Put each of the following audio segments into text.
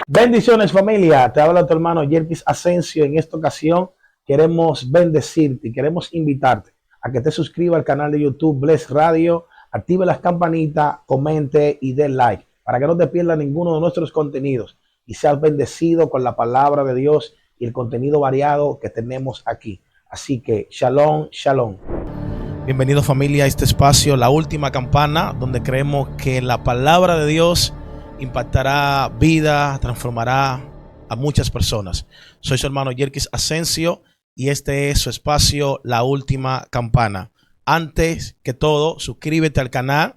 Bendiciones, familia, te habla tu hermano Yerkis Asensio. En esta ocasión queremos bendecirte y queremos invitarte a que te suscribas al canal de YouTube Bless Radio, active las campanitas, comente y dé like para que no te pierdas ninguno de nuestros contenidos y seas bendecido con la palabra de Dios y el contenido variado que tenemos aquí. Así que shalom, shalom. Bienvenido, familia, a este espacio, la última campana, donde creemos que la palabra de Dios impactará vida, transformará a muchas personas. Soy su hermano Yerkis Asensio y este es su espacio, la última campana. Antes que todo, suscríbete al canal,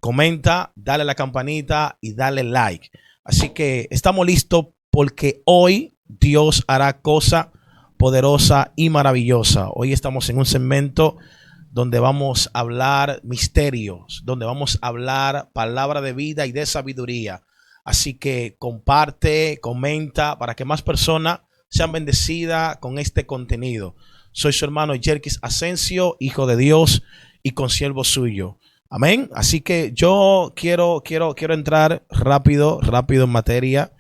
comenta, dale a la campanita y dale like. Así que estamos listos porque hoy Dios hará cosa poderosa y maravillosa. Hoy estamos en un segmento donde vamos a hablar misterios, donde vamos a hablar palabra de vida y de sabiduría. Así que comparte, comenta para que más personas sean bendecidas con este contenido. Soy su hermano Yerkis Asensio, hijo de Dios y consiervo suyo. Amén. Así que yo quiero entrar rápido en materia.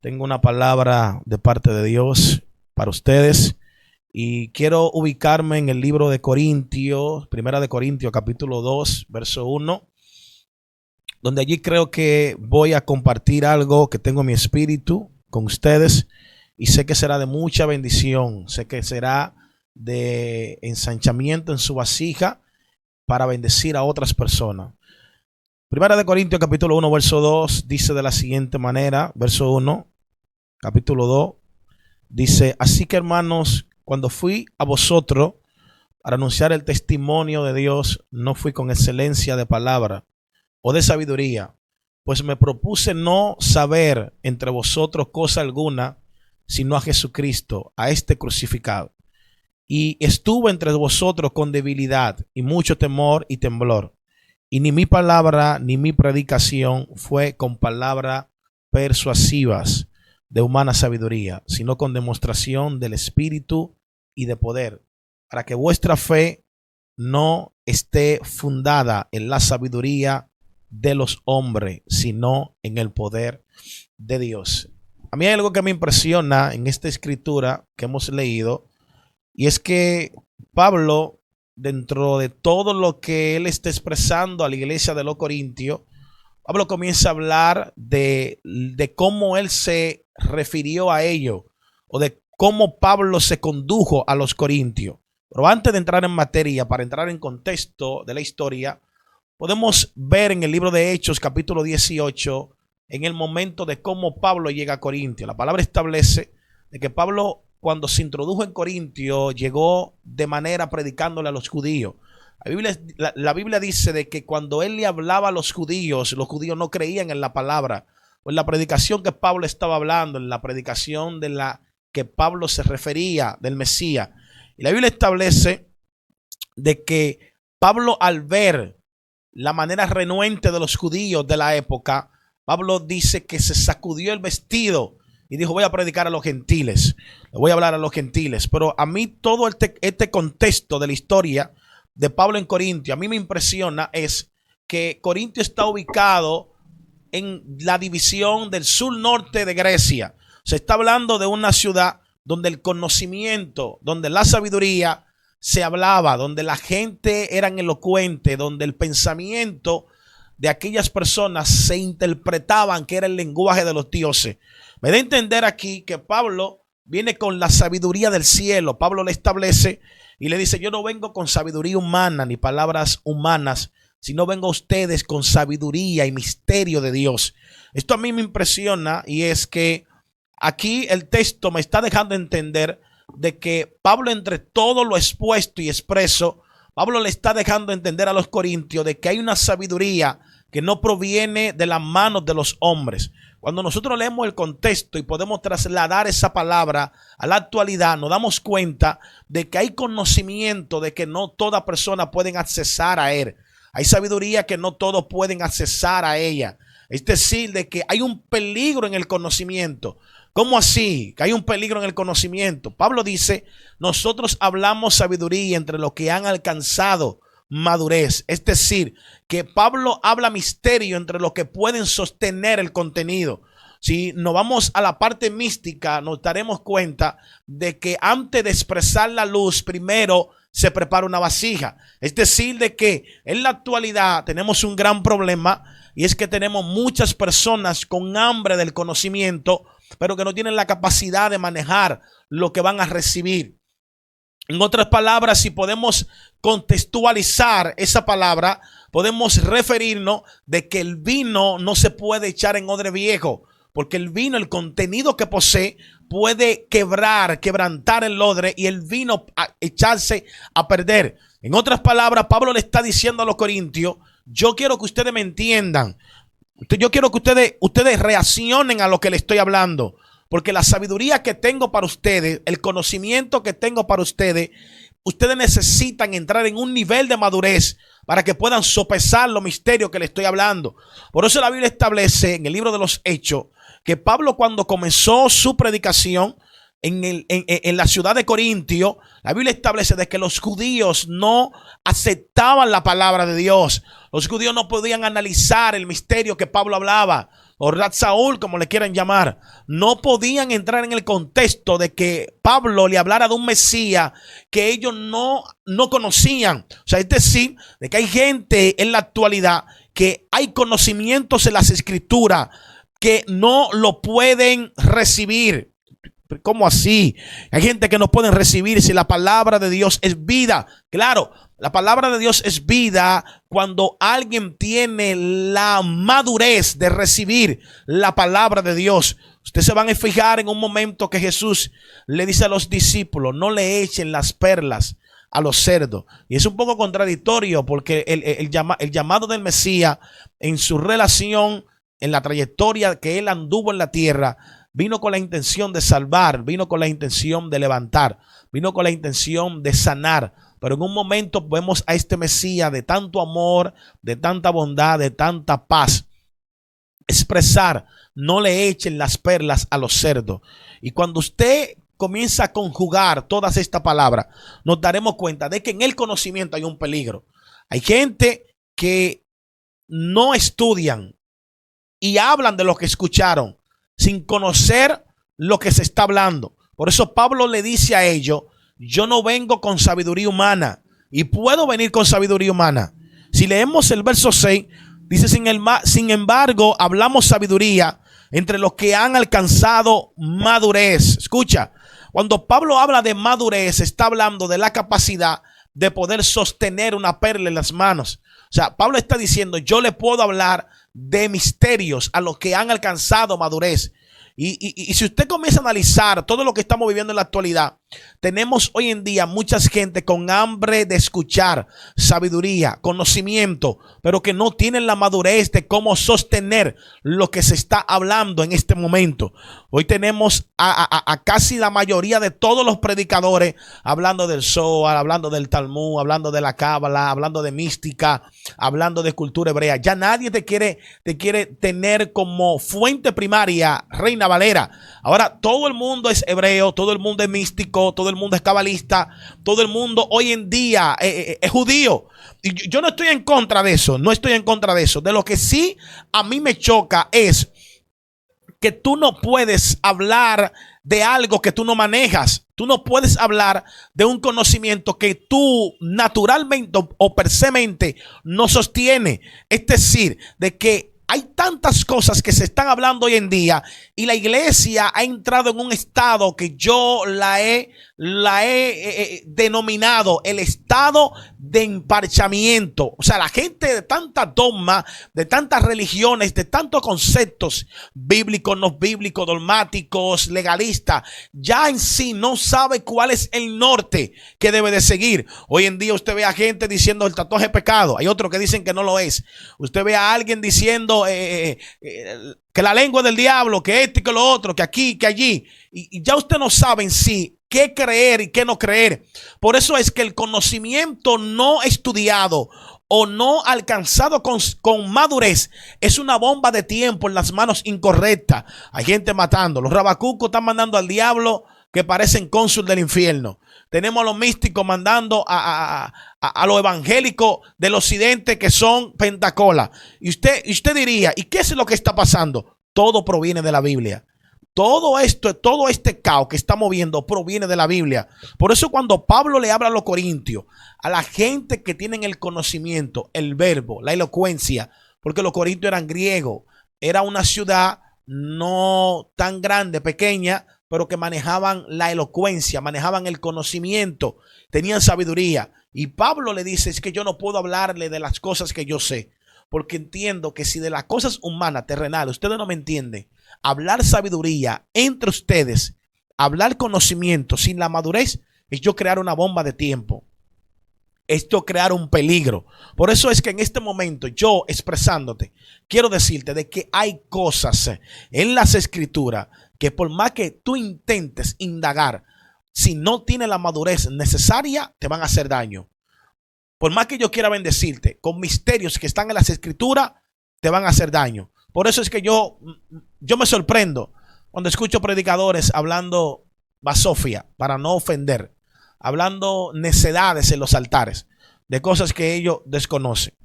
Tengo una palabra de parte de Dios para ustedes. Y quiero ubicarme en el libro de Corintios, Primera de Corintios, capítulo 2, verso 1, donde allí creo que voy a compartir algo que tengo en mi espíritu con ustedes y sé que será de mucha bendición, sé que será de ensanchamiento en su vasija para bendecir a otras personas. Primera de Corintios, capítulo 1, verso 2, dice de la siguiente manera, verso 1, capítulo 2, dice: así que, hermanos, cuando fui a vosotros para anunciar el testimonio de Dios, no fui con excelencia de palabra o de sabiduría, pues me propuse no saber entre vosotros cosa alguna, sino a Jesucristo, a este crucificado. Y estuve entre vosotros con debilidad y mucho temor y temblor. Y ni mi palabra ni mi predicación fue con palabras persuasivas de humana sabiduría, sino con demostración del Espíritu y de poder, para que vuestra fe no esté fundada en la sabiduría de los hombres, sino en el poder de Dios. A mí hay algo que me impresiona en esta escritura que hemos leído, y es que Pablo, dentro de todo lo que él está expresando a la iglesia de los Corintios, Pablo comienza a hablar de cómo él se refirió a ellos, o de cómo Pablo se condujo a los corintios. Pero antes de entrar en materia, para entrar en contexto de la historia, podemos ver en el libro de Hechos, capítulo 18, en el momento de cómo Pablo llega a Corintio. La palabra establece de que Pablo, cuando se introdujo en Corintio, llegó de manera predicándole a los judíos. La Biblia dice de que cuando él le hablaba a los judíos no creían en la palabra, o en la predicación que Pablo estaba hablando, en la predicación de la que Pablo se refería del Mesías. Y la Biblia establece de que Pablo, al ver la manera renuente de los judíos de la época, Pablo dice que se sacudió el vestido y dijo: voy a predicar a los gentiles, le voy a hablar a los gentiles. Pero a mí todo este contexto de la historia de Pablo en Corintio, a mí me impresiona es que Corintio está ubicado en la división del sur-norte de Grecia. Se está hablando de una ciudad donde el conocimiento, donde la sabiduría se hablaba, donde la gente era elocuente, donde el pensamiento de aquellas personas se interpretaban que era el lenguaje de los dioses. Me da a entender aquí que Pablo viene con la sabiduría del cielo. Pablo le establece y le dice: yo no vengo con sabiduría humana ni palabras humanas, sino vengo a ustedes con sabiduría y misterio de Dios. Esto a mí me impresiona, y es que aquí el texto me está dejando entender de que Pablo, entre todo lo expuesto y expreso, Pablo le está dejando entender a los corintios de que hay una sabiduría que no proviene de las manos de los hombres. Cuando nosotros leemos el contexto y podemos trasladar esa palabra a la actualidad, nos damos cuenta de que hay conocimiento de que no toda persona pueden accesar a él. Hay sabiduría que no todos pueden accesar a ella. Es decir, de que hay un peligro en el conocimiento. ¿Cómo así? Que hay un peligro en el conocimiento. Pablo dice: nosotros hablamos sabiduría entre los que han alcanzado madurez. Es decir, que Pablo habla misterio entre los que pueden sostener el contenido. si nos vamos a la parte mística, nos daremos cuenta de que antes de expresar la luz, primero se prepara una vasija. Es decir, de que en la actualidad tenemos un gran problema, y es que tenemos muchas personas con hambre del conocimiento, pero que no tienen la capacidad de manejar lo que van a recibir. En otras palabras, si podemos contextualizar esa palabra, podemos referirnos de que el vino no se puede echar en odre viejo, porque el vino, el contenido que posee, puede quebrantar el odre y el vino echarse a perder. En otras palabras, Pablo le está diciendo a los corintios: yo quiero que ustedes me entiendan. Yo quiero que ustedes reaccionen a lo que le estoy hablando. Porque la sabiduría que tengo para ustedes, el conocimiento que tengo para ustedes, ustedes necesitan entrar en un nivel de madurez para que puedan sopesar los misterios que le estoy hablando. Por eso la Biblia establece en el libro de los Hechos que Pablo, cuando comenzó su predicación en la ciudad de Corintio, la Biblia establece de que los judíos no aceptaban la palabra de Dios. Los judíos no podían analizar el misterio que Pablo hablaba, o Rat Saúl, como le quieran llamar. No podían entrar en el contexto de que Pablo le hablara de un Mesías que ellos no conocían. O sea, es decir, de que hay gente en la actualidad que hay conocimientos en las escrituras que no lo pueden recibir. ¿Cómo así? Hay gente que no pueden recibir si la palabra de Dios es vida. Claro, la palabra de Dios es vida cuando alguien tiene la madurez de recibir la palabra de Dios. Ustedes se van a fijar en un momento que Jesús le dice a los discípulos: no le echen las perlas a los cerdos. Y es un poco contradictorio, porque el llamado del Mesías, en su relación, en la trayectoria que él anduvo en la tierra, vino con la intención de salvar, vino con la intención de levantar, vino con la intención de sanar. Pero en un momento vemos a este Mesías de tanto amor, de tanta bondad, de tanta paz, expresar: no le echen las perlas a los cerdos. Y cuando usted comienza a conjugar todas estas palabras, nos daremos cuenta de que en el conocimiento hay un peligro. Hay gente que no estudian y hablan de lo que escucharon sin conocer lo que se está hablando. Por eso Pablo le dice a ellos: yo no vengo con sabiduría humana, y puedo venir con sabiduría humana. Si leemos el verso 6, dice: sin embargo, hablamos sabiduría entre los que han alcanzado madurez. Escucha, cuando Pablo habla de madurez, está hablando de la capacidad de poder sostener una perla en las manos. O sea, Pablo está diciendo: yo le puedo hablar de misterios a los que han alcanzado madurez. Y si usted comienza a analizar todo lo que estamos viviendo en la actualidad, tenemos hoy en día mucha gente con hambre de escuchar sabiduría, conocimiento, pero que no tienen la madurez de cómo sostener lo que se está hablando en este momento. Hoy tenemos a casi la mayoría de todos los predicadores hablando del Zohar, hablando del Talmud, hablando de la Cábala, hablando de mística, hablando de cultura hebrea. Ya nadie te quiere tener como fuente primaria Reina Valera. Ahora todo el mundo es hebreo, todo el mundo es místico, todo el mundo es cabalista, todo el mundo hoy en día es judío. Y yo no estoy en contra de eso, no estoy en contra de eso. De lo que sí a mí me choca es que tú no puedes hablar de algo que tú no manejas. Tú no puedes hablar de un conocimiento que tú naturalmente o per se mente no sostiene. Es decir, de que hay tantas cosas que se están hablando hoy en día y la iglesia ha entrado en un estado que yo la he denominado el estado de emparchamiento. O sea, la gente de tanta dogma, de tantas religiones, de tantos conceptos bíblicos, no bíblicos, dogmáticos, legalistas, ya en sí no sabe cuál es el norte que debe de seguir. Hoy en día usted ve a gente diciendo el tatuaje es pecado. Hay otros que dicen que no lo es. Usted ve a alguien diciendo que la lengua es del diablo, que esto y que lo otro, que aquí, que allí. Y ya usted no sabe en sí qué creer y qué no creer. Por eso es que el conocimiento no estudiado o no alcanzado con madurez es una bomba de tiempo en las manos incorrectas. Hay gente matando. Los rabacucos están mandando al diablo que parecen cónsul del infierno. Tenemos a los místicos mandando a los evangélicos del occidente que son pentacola. Y usted diría, ¿y qué es lo que está pasando? todo proviene de la Biblia. Todo esto, todo este caos que está moviendo proviene de la Biblia. Por eso cuando Pablo le habla a los corintios, a la gente que tienen el conocimiento, el verbo, la elocuencia, porque los corintios eran griegos, era una ciudad no tan grande, pequeña, pero que manejaban la elocuencia, manejaban el conocimiento, tenían sabiduría. Y Pablo le dice, es que yo no puedo hablarle de las cosas que yo sé, porque entiendo que si de las cosas humanas, terrenales, ustedes no me entienden, hablar sabiduría entre ustedes, hablar conocimiento sin la madurez, es yo crear una bomba de tiempo. Esto crear un peligro. Por eso es que en este momento yo expresándote, quiero decirte de que hay cosas en las escrituras que por más que tú intentes indagar, si no tienes la madurez necesaria, te van a hacer daño. Por más que yo quiera bendecirte con misterios que están en las escrituras, te van a hacer daño. Por eso es que yo me sorprendo cuando escucho predicadores hablando basofia, para no ofender, hablando necedades en los altares, de cosas que ellos desconocen.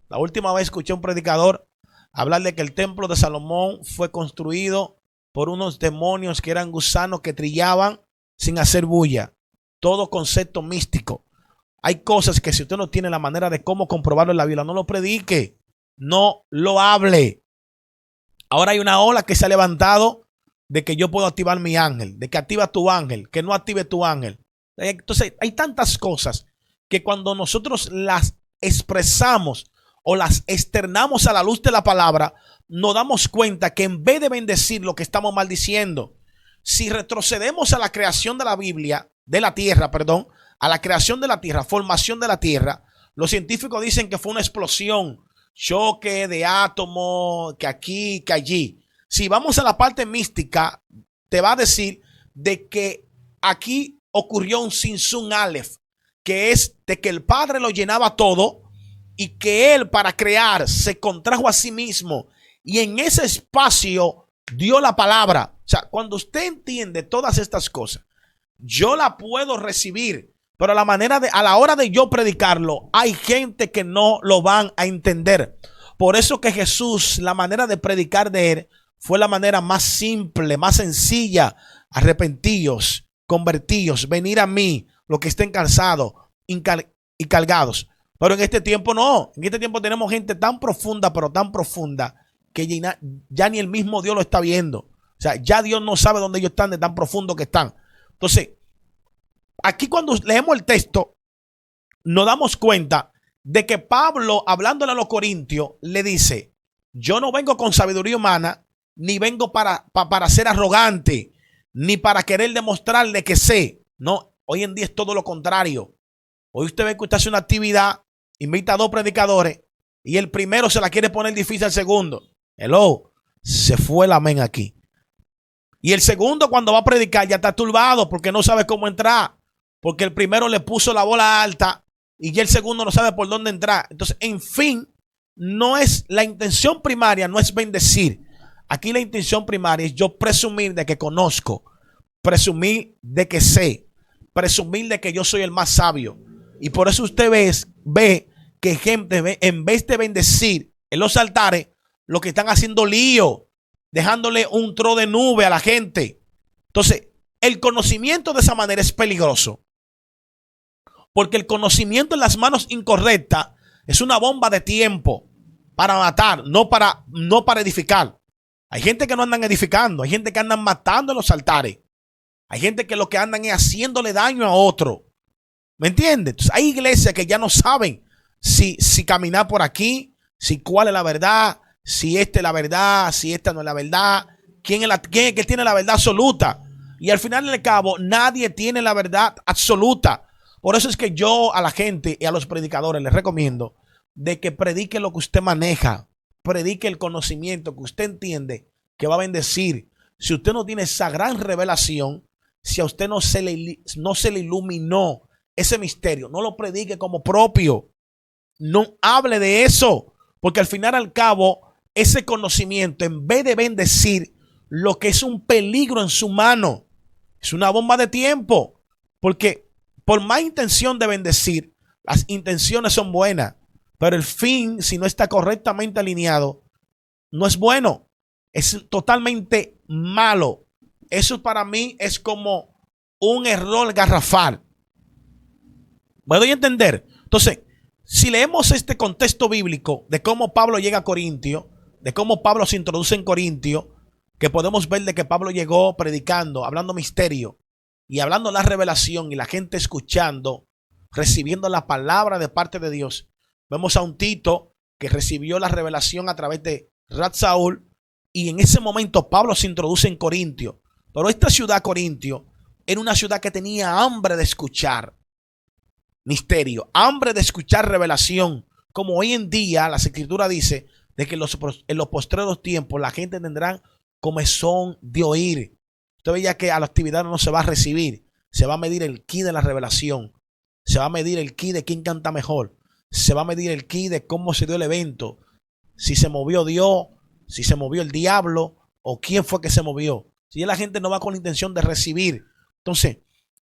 La última vez escuché a un predicador hablar de que el templo de Salomón fue construido por unos demonios que eran gusanos que trillaban sin hacer bulla. Todo concepto místico. Hay cosas que si usted no tiene la manera de cómo comprobarlo en la Biblia, no lo predique, no lo hable. Ahora hay una ola que se ha levantado de que yo puedo activar mi ángel, de que activa tu ángel, que no active tu ángel. Entonces hay tantas cosas que cuando nosotros las expresamos o las externamos a la luz de la palabra, nos damos cuenta que en vez de bendecir lo que estamos maldiciendo, si retrocedemos a la creación de la Biblia, de la tierra, perdón, a la creación de la tierra, formación de la tierra, los científicos dicen que fue una explosión, choque de átomos, que aquí, que allí. Si vamos a la parte mística, te va a decir de que aquí ocurrió un Sinsun Aleph, que es de que el Padre lo llenaba todo y que Él para crear se contrajo a sí mismo y en ese espacio dio la palabra. O sea, cuando usted entiende todas estas cosas, yo la puedo recibir, pero a la hora de yo predicarlo, hay gente que no lo van a entender. Por eso que Jesús, la manera de predicar de Él fue la manera más simple, más sencilla. Arrepentíos, convertíos, venir a mí, los que estén cansados y cargados. Pero en este tiempo no. En este tiempo tenemos gente tan profunda, pero tan profunda, que ya ni el mismo Dios lo está viendo. O sea, ya Dios no sabe dónde ellos están de tan profundo que están. Entonces, aquí cuando leemos el texto, nos damos cuenta de que Pablo, hablándole a los corintios, le dice, yo no vengo con sabiduría humana, ni vengo para ser arrogante, ni para querer demostrarle que sé. No, hoy en día es todo lo contrario. Hoy usted ve que usted hace una actividad, invita a dos predicadores, y el primero se la quiere poner difícil al segundo. Hello, se fue el amén aquí. Y el segundo cuando va a predicar ya está turbado porque no sabe cómo entrar. Porque el primero le puso la bola alta y ya el segundo no sabe por dónde entrar. Entonces, en fin, no es la intención primaria, no es bendecir. Aquí la intención primaria es yo presumir de que conozco, presumir de que sé, presumir de que yo soy el más sabio. Y por eso usted ve que gente, en vez de bendecir en los altares, lo que están haciendo lío, dejándole un tro de nube a la gente. Entonces, el conocimiento de esa manera es peligroso. Porque el conocimiento en las manos incorrectas es una bomba de tiempo para matar, no para edificar. Hay gente que no andan edificando, hay gente que andan matando en los altares. Hay gente que lo que andan es haciéndole daño a otro. ¿Me entiendes? Entonces, hay iglesias que ya no saben si caminar por aquí, si cuál es la verdad, si esta es la verdad, si esta no es la verdad, quién es el que tiene la verdad absoluta. Y al final del cabo, nadie tiene la verdad absoluta. Por eso es que yo a la gente y a los predicadores les recomiendo de que predique lo que usted maneja, predique el conocimiento que usted entiende que va a bendecir. Si usted no tiene esa gran revelación, si a usted no se le iluminó ese misterio, no lo predique como propio. No hable de eso, porque al final al cabo, ese conocimiento, en vez de bendecir, lo que es un peligro en su mano, es una bomba de tiempo. Porque por más intención de bendecir, las intenciones son buenas, pero el fin, si no está correctamente alineado, no es bueno. Es totalmente malo. Eso para mí es como un error garrafal. ¿Me doy a entender? Entonces, si leemos este contexto bíblico de cómo Pablo llega a Corintio, de cómo Pablo se introduce en Corintio, que podemos ver de que Pablo llegó predicando, hablando misterio y hablando la revelación y la gente escuchando, recibiendo la palabra de parte de Dios. Vemos a un Tito que recibió la revelación a través de Saúl, y en ese momento Pablo se introduce en Corintio. Pero esta ciudad, Corintio, era una ciudad que tenía hambre de escuchar misterio, hambre de escuchar revelación, como hoy en día la Escritura dice de que en los postreros tiempos la gente tendrá comezón de oír. Usted veía que a la actividad no se va a recibir, se va a medir el ki de la revelación, se va a medir el ki de quién canta mejor, se va a medir el ki de cómo se dio el evento, si se movió Dios, si se movió el diablo o quién fue que se movió. Si la gente no va con la intención de recibir. Entonces,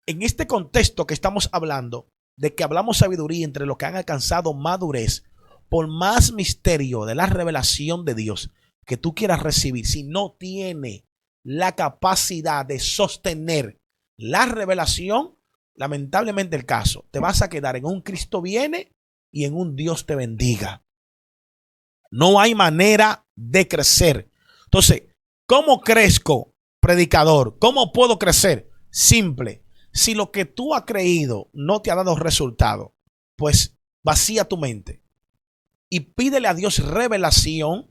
en este contexto que estamos hablando, de que hablamos sabiduría entre los que han alcanzado madurez, por más misterio de la revelación de Dios que tú quieras recibir, si no tiene la capacidad de sostener la revelación, lamentablemente el caso, te vas a quedar en un Cristo viene y en un Dios te bendiga. No hay manera de crecer. Entonces, ¿cómo crezco, predicador? ¿Cómo puedo crecer? Simple. Si lo que tú has creído no te ha dado resultado, pues vacía tu mente y pídele a Dios revelación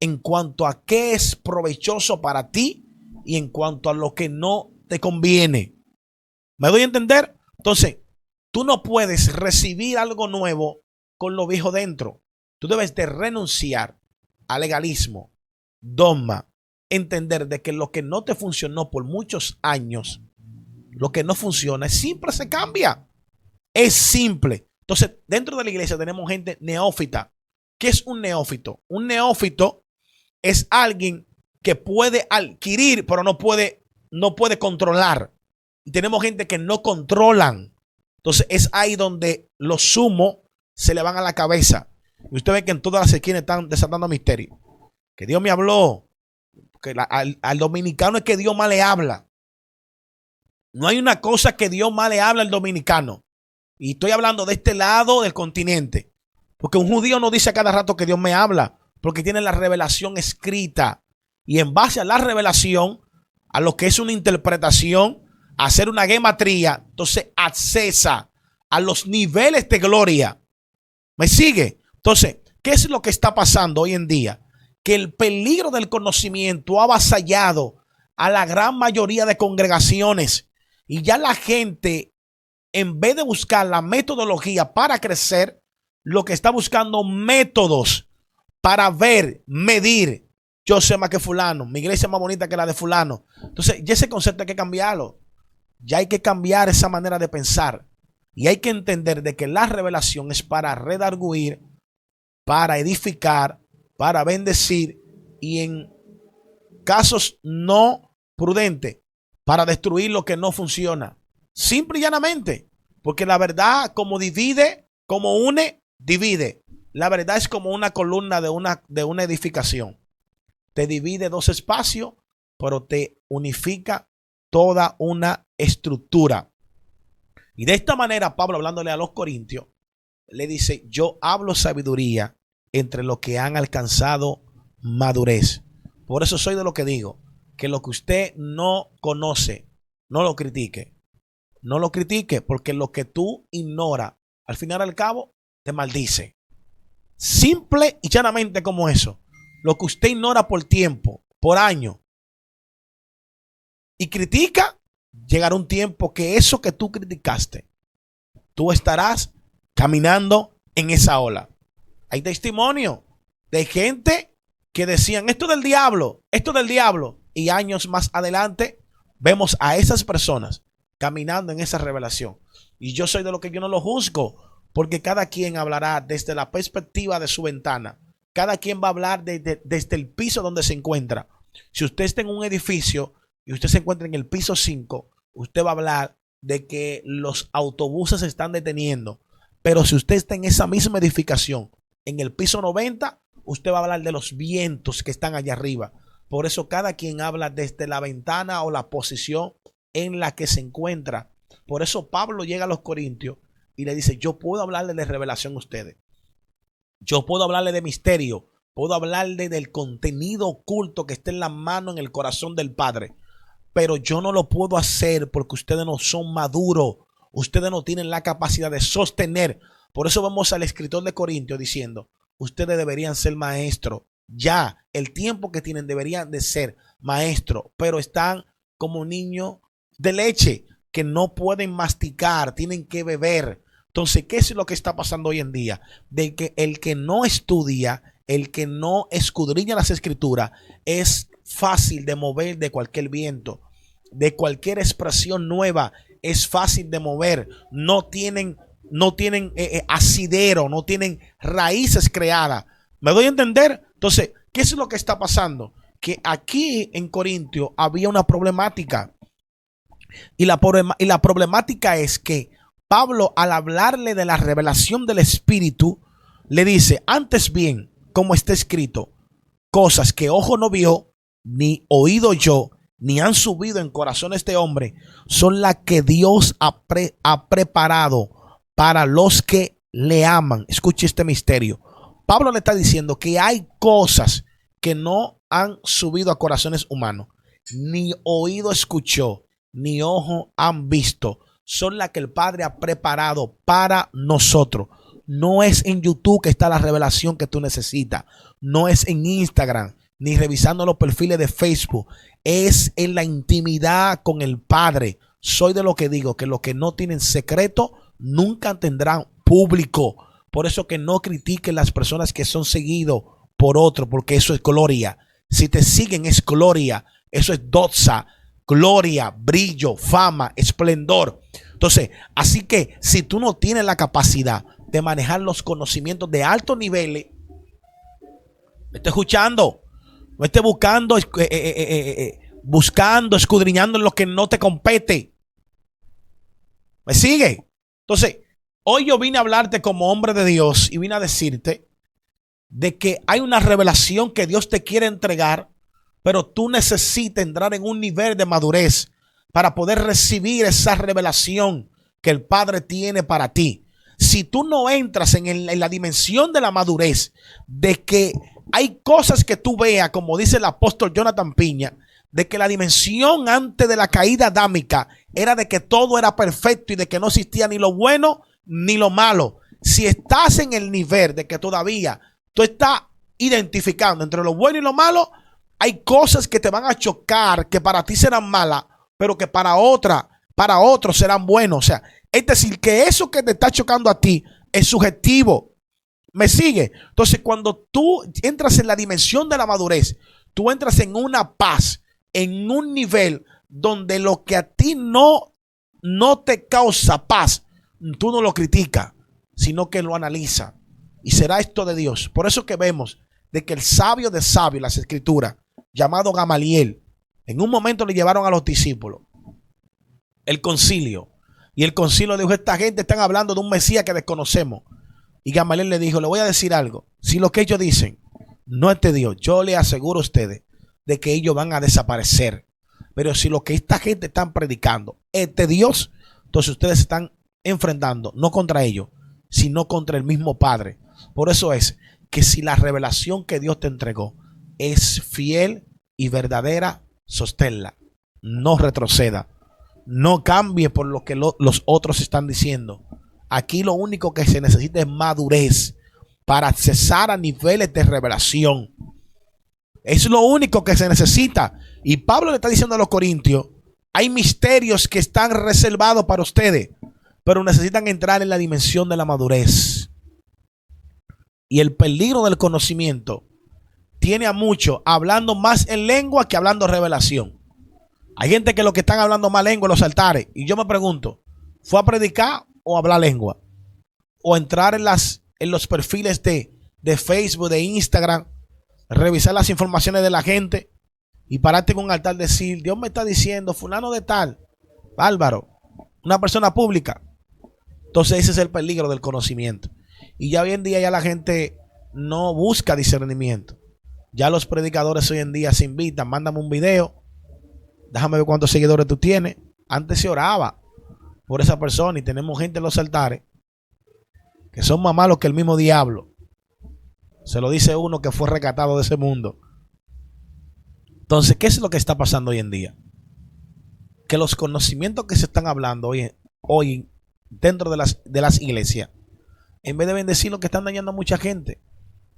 en cuanto a qué es provechoso para ti y en cuanto a lo que no te conviene. ¿Me doy a entender? Entonces, tú no puedes recibir algo nuevo con lo viejo dentro. Tú debes de renunciar al legalismo, dogma, entender de que lo que no te funcionó por muchos años, lo que no funciona, siempre se cambia. Es simple. Entonces, dentro de la iglesia tenemos gente neófita. ¿Qué es un neófito? Un neófito es alguien que puede adquirir, pero no puede controlar. Y tenemos gente que no controlan. Entonces, es ahí donde los sumos se le van a la cabeza. Y usted ve que en todas las esquinas están desatando misterio. Que Dios me habló. Que al dominicano es que Dios más le habla. No hay una cosa que Dios más le habla al dominicano. Y estoy hablando de este lado del continente. Porque un judío no dice a cada rato que Dios me habla. Porque tiene la revelación escrita. Y en base a la revelación, a lo que es una interpretación, a hacer una gematría, entonces accesa a los niveles de gloria. ¿Me sigue? Entonces, ¿qué es lo que está pasando hoy en día? Que el peligro del conocimiento ha avasallado a la gran mayoría de congregaciones. Y ya la gente, en vez de buscar la metodología para crecer, lo que está buscando métodos para ver, medir. Yo sé más que fulano, mi iglesia es más bonita que la de fulano. Entonces, ya ese concepto hay que cambiarlo. Ya hay que cambiar esa manera de pensar. Y hay que entender de que la revelación es para redarguir, para edificar, para bendecir y en casos no prudentes, para destruir lo que no funciona. Simple y llanamente. Porque la verdad, como divide, como une, divide. La verdad es como una columna de una edificación. Te divide dos espacios, pero te unifica toda una estructura. Y de esta manera, Pablo, hablándole a los corintios, le dice, yo hablo sabiduría entre los que han alcanzado madurez. Por eso soy de lo que digo, que lo que usted no conoce, no lo critique. No lo critique, porque lo que tú ignoras, al final y al cabo, te maldice. Simple y llanamente como eso. Lo que usted ignora por tiempo, por año, y critica, llegará un tiempo que eso que tú criticaste, tú estarás caminando en esa ola. Hay testimonio de gente que decían esto del diablo, y años más adelante vemos a esas personas caminando en esa revelación. Y yo soy de lo que yo no lo juzgo, porque cada quien hablará desde la perspectiva de su ventana. Cada quien va a hablar desde el piso donde se encuentra. Si usted está en un edificio y usted se encuentra en el piso 5, usted va a hablar de que los autobuses se están deteniendo. Pero si usted está en esa misma edificación, en el piso 90, usted va a hablar de los vientos que están allá arriba. Por eso cada quien habla desde la ventana o la posición en la que se encuentra. Por eso Pablo llega a los Corintios y le dice, yo puedo hablarle de revelación a ustedes. Yo puedo hablarle de misterio. Puedo hablarle del contenido oculto que está en la mano, en el corazón del Padre. Pero yo no lo puedo hacer porque ustedes no son maduros. Ustedes no tienen la capacidad de sostener. Por eso vamos al escritor de Corintios diciendo, ustedes deberían ser maestros. Ya, el tiempo que tienen deberían de ser maestros, pero están como niños de leche que no pueden masticar, tienen que beber. Entonces, ¿qué es lo que está pasando hoy en día? De que el que no estudia, el que no escudriña las escrituras, es fácil de mover de cualquier viento, de cualquier expresión nueva, es fácil de mover. No tienen asidero, no tienen raíces creadas. ¿Me doy a entender? Entonces, ¿qué es lo que está pasando? Que aquí en Corintio había una problemática. Y la problemática es que Pablo, al hablarle de la revelación del Espíritu, le dice, antes bien, como está escrito, cosas que ojo no vio, ni oído yo, ni han subido en corazón este hombre, son las que Dios ha preparado para los que le aman. Escuche este misterio. Pablo le está diciendo que hay cosas que no han subido a corazones humanos, ni oído escuchó, ni ojo han visto. Son las que el Padre ha preparado para nosotros. No es en YouTube que está la revelación que tú necesitas. No es en Instagram, ni revisando los perfiles de Facebook. Es en la intimidad con el Padre. Soy de lo que digo, que los que no tienen secreto nunca tendrán público. Por eso que no critiquen las personas que son seguidos por otro, porque eso es gloria. Si te siguen es gloria. Eso es doxa, gloria, brillo, fama, esplendor. Entonces, así que si tú no tienes la capacidad de manejar los conocimientos de altos niveles, me estoy escuchando, no estés buscando, escudriñando en lo que no te compete. ¿Me sigue? Entonces, hoy yo vine a hablarte como hombre de Dios y vine a decirte de que hay una revelación que Dios te quiere entregar, pero tú necesitas entrar en un nivel de madurez para poder recibir esa revelación que el Padre tiene para ti. Si tú no entras en la dimensión de la madurez, de que hay cosas que tú veas, como dice el apóstol Jonathan Piña, de que la dimensión antes de la caída adámica era de que todo era perfecto y de que no existía ni lo bueno ni lo malo. Si estás en el nivel de que todavía tú estás identificando entre lo bueno y lo malo, hay cosas que te van a chocar, que para ti serán malas, pero que para otros serán buenos. O sea, es decir, que eso que te está chocando a ti es subjetivo. ¿Me sigue? Entonces, cuando tú entras en la dimensión de la madurez, tú entras en una paz, en un nivel donde lo que a ti no te causa paz, tú no lo criticas, sino que lo analiza. Y será esto de Dios. Por eso que vemos de que el sabio de sabios, las escrituras, llamado Gamaliel, en un momento le llevaron a los discípulos el concilio. Y el concilio dijo, esta gente están hablando de un Mesías que desconocemos. Y Gamaliel le dijo, le voy a decir algo. Si lo que ellos dicen no es de Dios, yo le aseguro a ustedes de que ellos van a desaparecer. Pero si lo que esta gente están predicando es de Dios, entonces ustedes se están enfrentando no contra ellos, sino contra el mismo Padre. Por eso es que si la revelación que Dios te entregó es fiel y verdadera, sosténla. No retroceda. No cambie por lo que los otros están diciendo. Aquí lo único que se necesita es madurez para accesar a niveles de revelación. Es lo único que se necesita. Y Pablo le está diciendo a los corintios, hay misterios que están reservados para ustedes, pero necesitan entrar en la dimensión de la madurez. Y el peligro del conocimiento tiene a muchos hablando más en lengua que hablando revelación. Hay gente que lo que están hablando más lengua en los altares. Y yo me pregunto, ¿fue a predicar o a hablar lengua? O entrar en los perfiles de Facebook, de Instagram, revisar las informaciones de la gente y pararte en un altar y decir, Dios me está diciendo, fulano de tal, bárbaro, una persona pública. Entonces ese es el peligro del conocimiento. Y ya hoy en día ya la gente no busca discernimiento. Ya los predicadores hoy en día se invitan, mándame un video, déjame ver cuántos seguidores tú tienes. Antes se oraba por esa persona y tenemos gente en los altares que son más malos que el mismo diablo. Se lo dice uno que fue rescatado de ese mundo. Entonces, ¿qué es lo que está pasando hoy en día? Que los conocimientos que se están hablando hoy dentro de las iglesias, en vez de bendecir, lo que están dañando a mucha gente.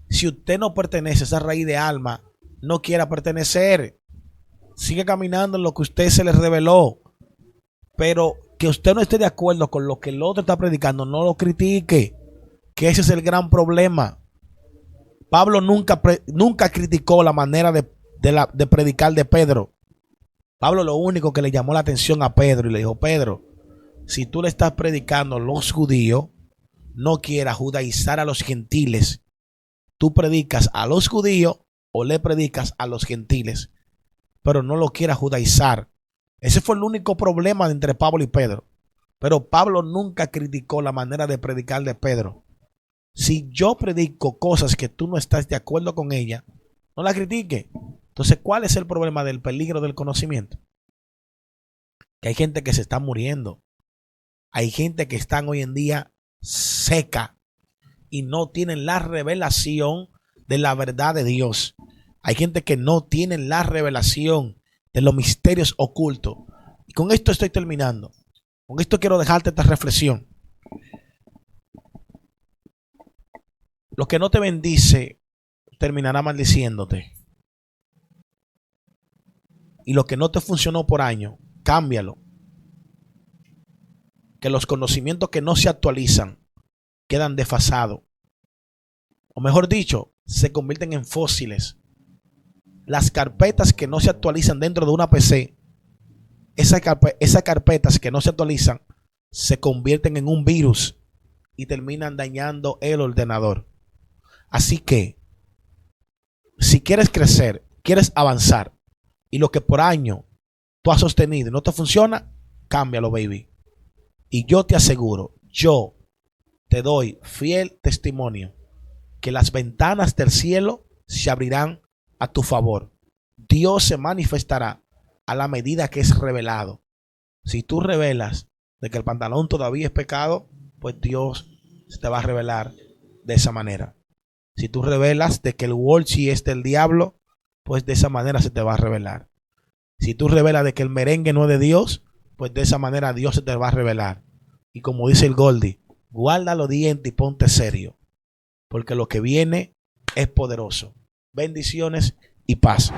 Si usted no pertenece a esa raíz de alma, no quiera pertenecer, sigue caminando en lo que usted se le reveló. Pero que usted no esté de acuerdo con lo que el otro está predicando, no lo critique, que ese es el gran problema. Pablo nunca criticó la manera de predicar de Pedro. Pablo lo único que le llamó la atención a Pedro y le dijo: Pedro, si tú le estás predicando a los judíos, no quieras judaizar a los gentiles. Tú predicas a los judíos o le predicas a los gentiles, pero no lo quieras judaizar. Ese fue el único problema entre Pablo y Pedro. Pero Pablo nunca criticó la manera de predicar de Pedro. Si yo predico cosas que tú no estás de acuerdo con ella, no la critique. Entonces, ¿cuál es el problema del peligro del conocimiento? Que hay gente que se está muriendo. Hay gente que están hoy en día seca y no tienen la revelación de la verdad de Dios. Hay gente que no tiene la revelación de los misterios ocultos. Y con esto estoy terminando. Con esto quiero dejarte esta reflexión. Lo que no te bendice terminará maldiciéndote. Y lo que no te funcionó por año, cámbialo. Que los conocimientos que no se actualizan quedan desfasados. O mejor dicho, se convierten en fósiles. Las carpetas que no se actualizan dentro de una PC, esas carpetas que no se actualizan, se convierten en un virus y terminan dañando el ordenador. Así que, si quieres crecer, quieres avanzar, y lo que por año tú has sostenido y no te funciona, cámbialo, baby. Y yo te aseguro, yo te doy fiel testimonio que las ventanas del cielo se abrirán a tu favor. Dios se manifestará a la medida que es revelado. Si tú revelas de que el pantalón todavía es pecado, pues Dios se te va a revelar de esa manera. Si tú revelas de que el Wolchi es del diablo, pues de esa manera se te va a revelar. Si tú revelas de que el merengue no es de Dios, pues de esa manera Dios se te va a revelar. Y como dice el Goldie, guarda los dientes y ponte serio, porque lo que viene es poderoso. Bendiciones y paz.